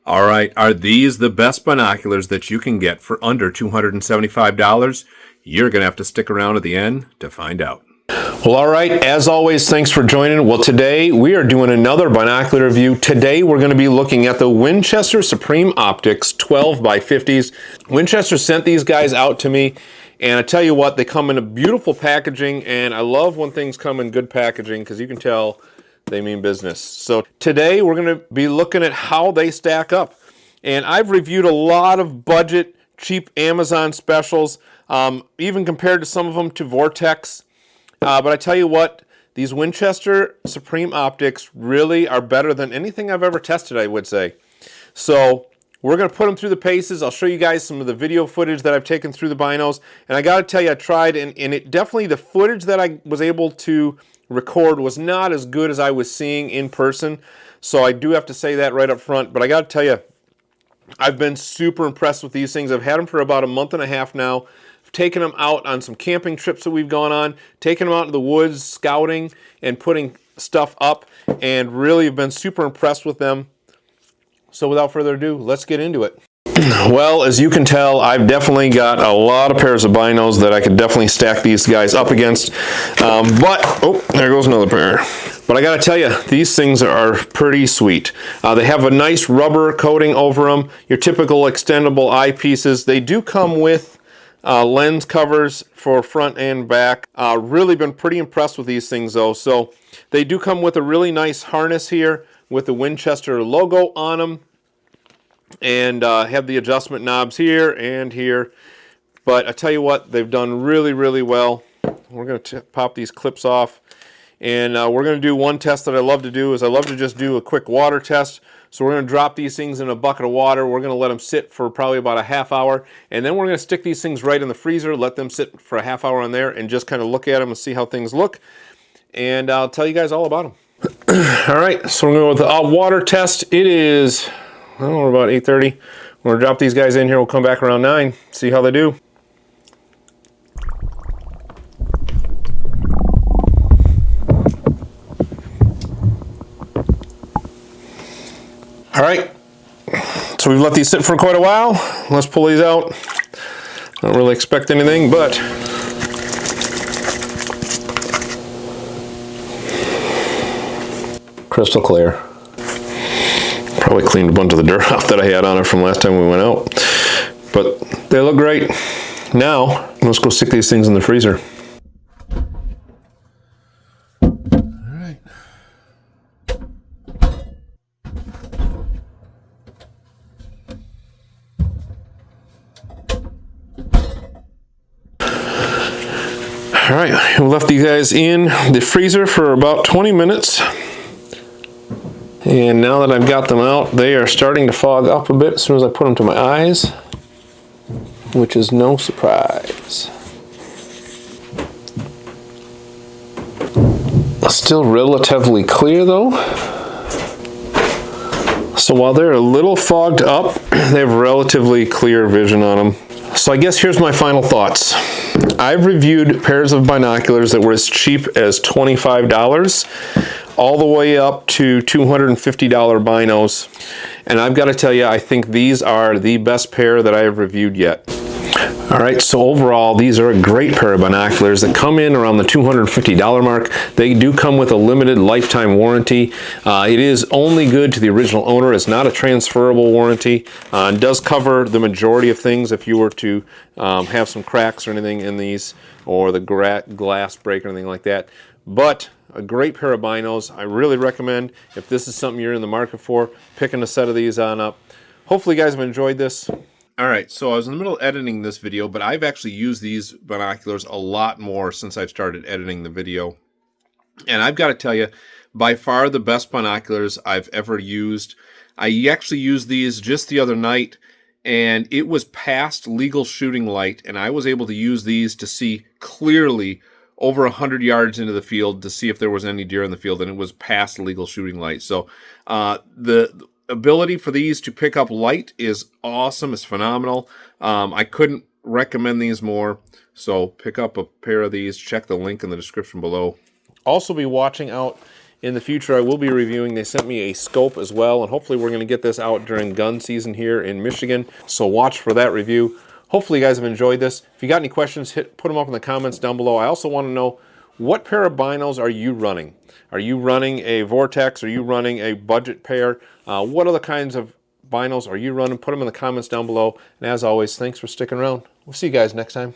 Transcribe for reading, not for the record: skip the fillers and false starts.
All right, are these the best binoculars that you can get for under $275? You're going to have to stick around at the end to find out. Well, all right, as always, thanks for joining. Well, today we are doing another binocular review. Today we're going to be looking at the Winchester Supreme Optics 12 by 50s. Winchester sent these guys out to me, and I tell you what, they come in a beautiful packaging, and I love when things come in good packaging because you can tell they mean business. So today we're going to be looking at how they stack up. And I've reviewed a lot of budget, cheap Amazon specials, even compared to some of them to Vortex. But I tell you what, these Winchester Supreme Optics really are better than anything I've ever tested, I would say. So we're going to put them through the paces. I'll show you guys some of the video footage that I've taken through the binos. And I got to tell you, I tried, and it definitely, the footage that I was able to record was not as good as I was seeing in person. So I do have to say that right up front. But I got to tell you, I've been super impressed with these things. I've had them for about a month and a half now. I've taken them out on some camping trips that we've gone on, taken them out in the woods, scouting, and putting stuff up, and really have been super impressed with them. So without further ado, let's get into it. Well, as you can tell, I've definitely got a lot of pairs of binos that I could definitely stack these guys up against. Oh, there goes another pair. But I gotta tell you, these things are pretty sweet. They have a nice rubber coating over them, your typical extendable eyepieces. They do come with lens covers for front and back. Really been pretty impressed with these things though. So they do come with a really nice harness here with the Winchester logo on them. And have the adjustment knobs here and here. But I tell you what, they've done really, really well. We're going to pop these clips off. And we're going to do one test that I love to do is I love to just do a quick water test. So we're going to drop these things in a bucket of water. We're going to let them sit for probably about a half hour. And then we're going to stick these things right in the freezer, let them sit for a half hour on there, and just kind of look at them and see how things look. And I'll tell you guys all about them. All right, so we're going to go with the water test. It is... well, we're about 8:30. We're going to drop these guys in here. We'll come back around 9, see how they do. All right, so we've let these sit for quite a while. Let's pull these out. I don't really expect anything, but crystal clear. Probably cleaned a bunch of the dirt off that I had on it from last time we went out. But they look great. Now, let's go stick these things in the freezer. All right. All right, we left these guys in the freezer for about 20 minutes. And now that I've got them out, they are starting to fog up a bit as soon as I put them to my eyes, which is no surprise. Still relatively clear though. So while they're a little fogged up, they have relatively clear vision on them. So I guess here's my final thoughts. I've reviewed pairs of binoculars that were as cheap as $25. All the way up to $250 binos. And I've got to tell you, I think these are the best pair that I have reviewed yet. All right, so overall, these are a great pair of binoculars that come in around the $250 mark. They do come with a limited lifetime warranty. It is only good to the original owner. It's not a transferable warranty. It does cover the majority of things if you were to have some cracks or anything in these, or the glass break or anything like that. But a great pair of binos. I really recommend, if this is something you're in the market for, picking a set of these on up. Hopefully you guys have enjoyed this. All right, so I was in the middle of editing this video, but I've actually used these binoculars a lot more since I've started editing the video. And I've got to tell you, by far the best binoculars I've ever used. I actually used these just the other night, and it was past legal shooting light, and I was able to use these to see clearly over 100 yards into the field to see if there was any deer in the field, and it was past legal shooting light. So the ability for these to pick up light is awesome. It's phenomenal. I couldn't recommend these more. So pick up a pair of these. Check the link in the description below. Also be watching out In the future, I will be reviewing. They sent me a scope as well, and hopefully we're going to get this out during gun season here in Michigan, so watch for that review. Hopefully you guys have enjoyed this. If you got any questions, put them up in the comments down below. I also want to know, what pair of binos are you running? Are you running a Vortex? Are you running a budget pair? What other kinds of binos are you running? Put them in the comments down below. And as always, thanks for sticking around. We'll see you guys next time.